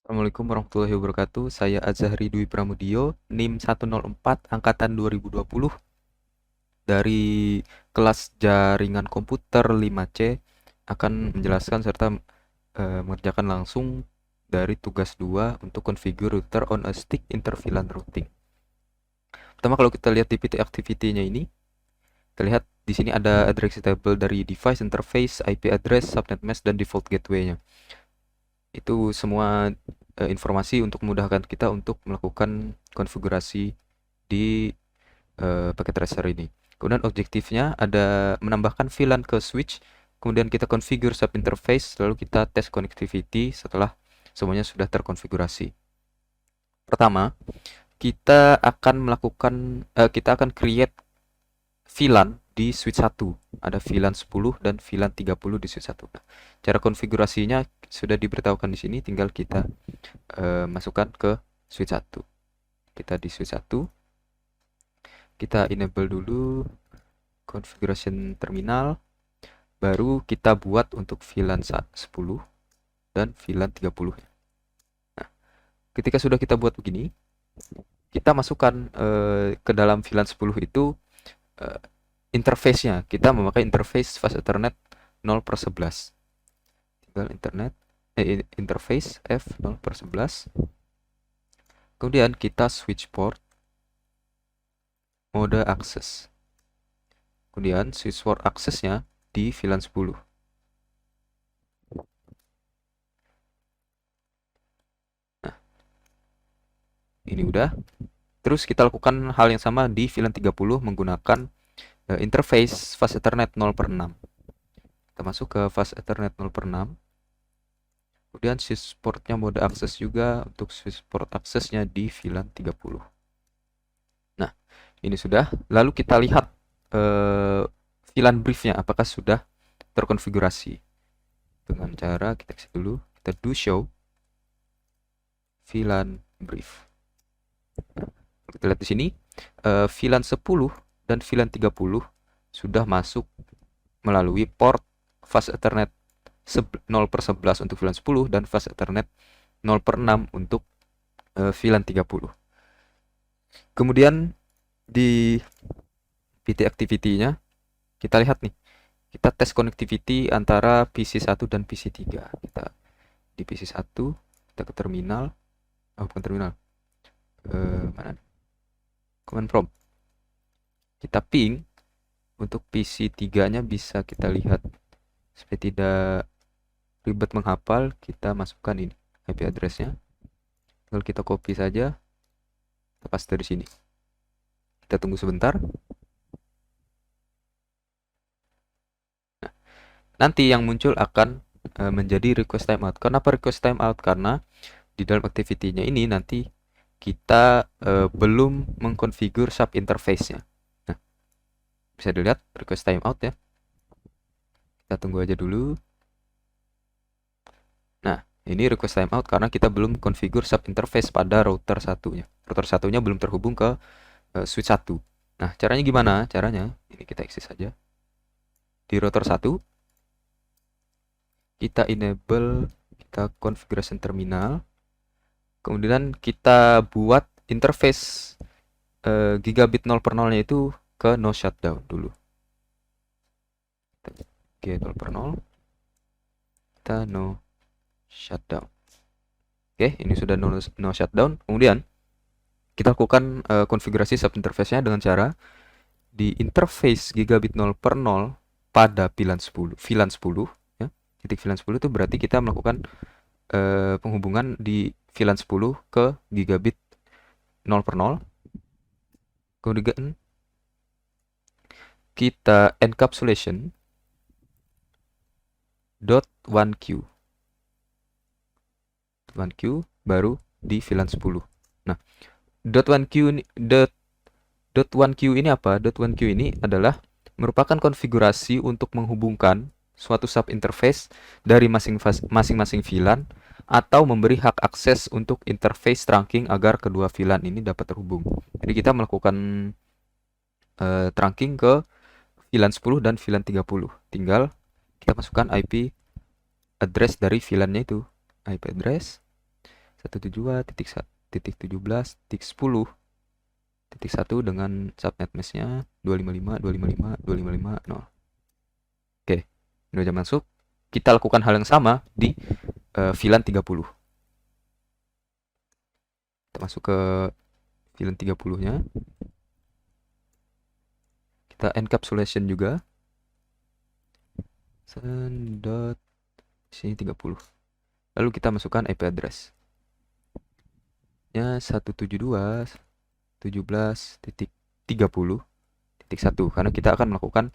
Assalamualaikum warahmatullahi wabarakatuh. Saya Azhari Dwi Pramudio, NIM 104 angkatan 2020 dari kelas Jaringan Komputer 5C akan menjelaskan serta mengerjakan langsung dari tugas 2 untuk configure router on a stick inter-VLAN routing. Pertama, kalau kita lihat di PT activity-nya ini, terlihat di sini ada address table dari device interface, IP address, subnet mask, dan default gateway-nya. Itu semua informasi untuk memudahkan kita untuk melakukan konfigurasi di paket tracer ini. Kemudian objektifnya ada menambahkan VLAN ke switch, kemudian kita configure sub interface, lalu kita tes connectivity setelah semuanya sudah terkonfigurasi. Pertama, kita akan create VLAN di switch 1. Ada VLAN 10 dan VLAN 30 di switch 1. Nah, cara konfigurasinya sudah diberitahukan di sini, tinggal kita masukkan ke switch 1. Kita di switch 1, kita enable dulu configuration terminal, baru kita buat untuk VLAN 10 dan VLAN 30. Nah, ketika sudah kita buat begini, kita masukkan ke dalam VLAN 10 itu interface-nya. Kita memakai interface fast ethernet 0/11. Tinggal interface F 0/11. Kemudian kita switch port mode access. Kemudian switch port access-nya di VLAN 10. Nah, ini udah. Terus kita lakukan hal yang sama di VLAN 30 menggunakan interface fast ethernet 0/6. Kita masuk ke fast ethernet 0/6. Kemudian switch portnya mode access juga, untuk switch port accessnya di VLAN 30. Nah, ini sudah. Lalu kita lihat VLAN briefnya apakah sudah terkonfigurasi. Dengan cara kita exit dulu, kita do show VLAN brief. Nah, kita lihat di sini VLAN 10 dan VLAN 30 sudah masuk melalui port fast ethernet 0/11 untuk VLAN 10 dan fast ethernet 0/6 untuk VLAN 30. Kemudian di PT activity-nya kita lihat nih, kita tes connectivity antara PC1 dan PC3. Kita di PC1, kita ke terminal, bukan terminal, mana? Command prompt. Kita ping untuk PC3-nya, bisa kita lihat supaya tidak ribet menghafal. Kita masukkan ini IP address-nya. Tinggal kita copy saja, kita paste dari sini. Kita tunggu sebentar. Nah, nanti yang muncul akan menjadi request timeout. Kenapa request timeout? Karena di dalam activity-nya ini nanti kita belum mengkonfigur sub interface-nya. Nah, bisa dilihat request timeout ya. Kita tunggu aja dulu. Nah, ini request timeout karena kita belum konfigur sub interface pada router satunya. Router satunya belum terhubung ke switch 1. Nah, caranya gimana? Caranya ini kita exit saja. Di router 1 kita enable, kita configuration terminal. Kemudian kita buat interface gigabit 0/0-nya itu ke no shutdown dulu. G 0/0, kita no shutdown. Oke, ini sudah no shutdown. Kemudian kita lakukan konfigurasi sub interface-nya dengan cara di interface gigabit 0/0 pada VLAN 10 ya. Titik VLAN 10 itu berarti kita melakukan penghubungan di VLAN 10 ke gigabit 0/0. Kemudian kita encapsulation .1q baru di VLAN 10. Nah, .1q ini apa? .1q ini adalah merupakan konfigurasi untuk menghubungkan suatu sub interface dari masing-masing VLAN atau memberi hak akses untuk interface trunking agar kedua VLAN ini dapat terhubung. Jadi kita melakukan trunking ke VLAN 10 dan VLAN 30. Tinggal kita masukkan IP address dari VLAN-nya itu. IP address 172.17.10.1 dengan subnet meshnya 255.255.255.0. Oke, ini udah masuk. Kita lakukan hal yang sama di VLAN 30. Kita masuk ke VLAN 30-nya. Kita encapsulation juga. Send.sini 30. Lalu kita masukkan IP address. nya 172.17.30.1 karena kita akan melakukan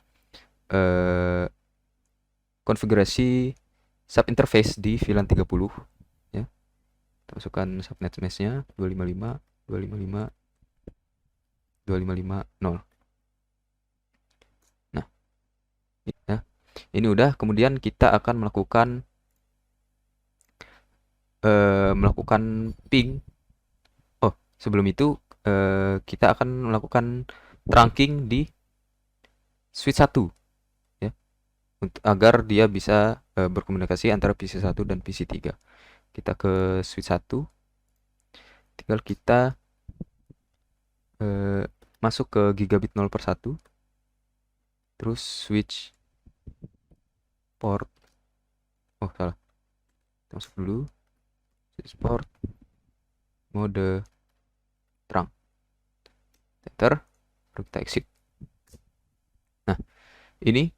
konfigurasi sub interface di VLAN 30 ya. Kita masukkan subnet meshnya 255.255.255.0. Nah, ya. Ini udah, kemudian kita akan melakukan ping. Oh, sebelum itu kita akan melakukan trunking di switch 1 ya, agar dia bisa berkomunikasi antara PC 1 dan PC 3. Kita ke switch 1, tinggal kita masuk ke gigabit 0/1, terus switch port, oh salah, kita masuk dulu switch port mode terang, enter, baru kita exit. Nah, ini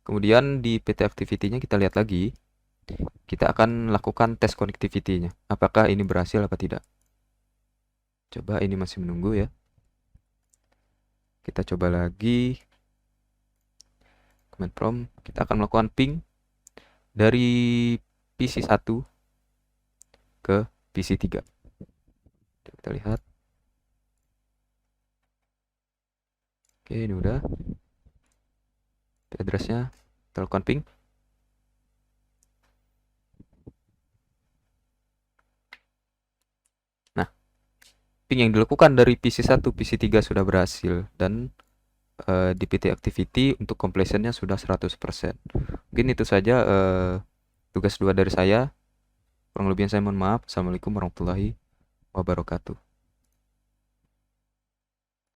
kemudian di PT activity-nya kita lihat lagi, kita akan lakukan tes connectivity-nya, apakah ini berhasil apa tidak. Coba, ini masih menunggu ya. Kita coba lagi command prompt, kita akan melakukan ping dari PC 1 ke PC 3. Kita lihat. Oke, ini udah. Address-nya kita lakukan ping. Nah, ping yang dilakukan dari PC 1 PC 3 sudah berhasil, dan di PT activity untuk completion-nya sudah 100%. Mungkin itu saja tugas 2 dari saya. Kurang lebihnya saya mohon maaf. Assalamualaikum warahmatullahi wabarakatuh.